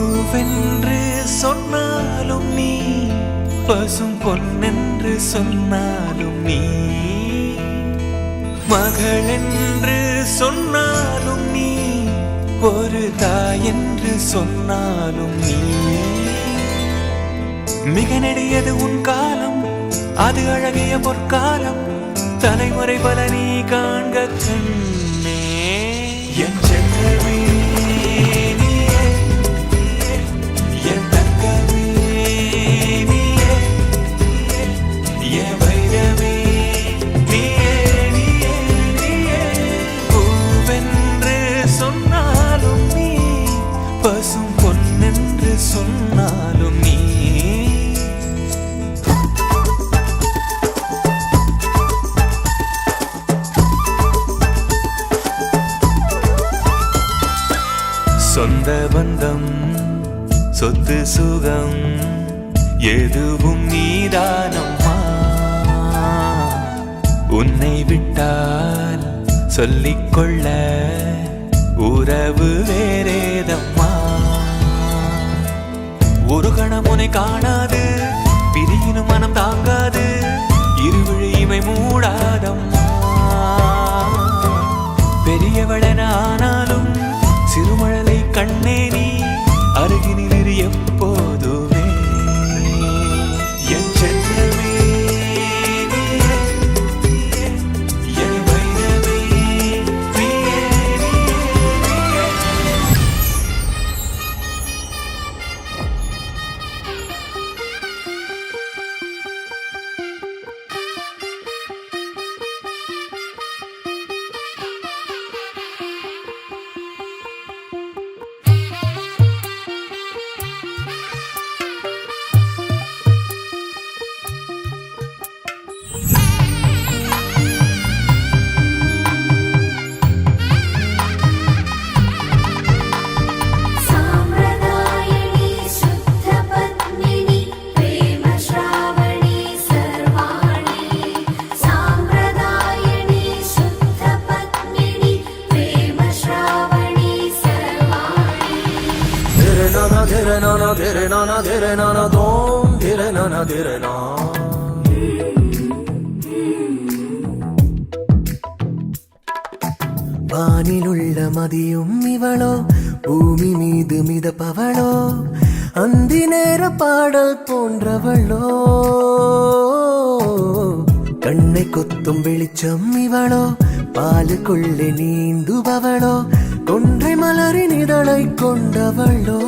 பூவென்று சொன்னாலும் நீ, பசும் பொன்னென்று சொன்னாலும் நீ, மகள் என்று சொன்னாலும் நீ, ஒரு தாயென்று சொன்னாலும் நீ. மிக நெடியது உன் காலம், அது அழகிய பொற்காலம், தலைமுறை பல நீ காண்க கண்ணே. என் செல்லமே நீயே, என் தங்கமே நீயே, என் வைரமே நீயே, நீயே, நீயே. பூவென்று சொன்னாலும் நீ, பசும் பொன்னென்று சொன்னாலும் நீ. சொந்த பந்தம் சொத்து சுகம் எதுவும் நீதானம்மா. உன்னை விட்டால் சொல்லிக்கொள்ள உறவு வேறேதம்மா. ஒரு கணம் உன்னை காணாது பிரியினும் மனம் தாங்காது, இருவிழி இமை மூடாதம்மா. பெரியவளென ஆனாலும் சிறுமழலை கண்ணே நீ, அருகினில் எப்போதுமே. என் செல்லமே நீயே, என் வைரமே நீயே, நீயே. Dere nana dom, dere na. வானிலுள்ள மதியும் இவளோ, பூமி மீது மிதப்பவளோ, அந்தி நேர பாடல் போன்றவளோ. கண்ணை கொத்தும் வெளிச்சம் இவளோ, பாலுக்குள்ளே நீந்துபவளோ, கொன்றை மலரின் இதழை கொண்டவளோ.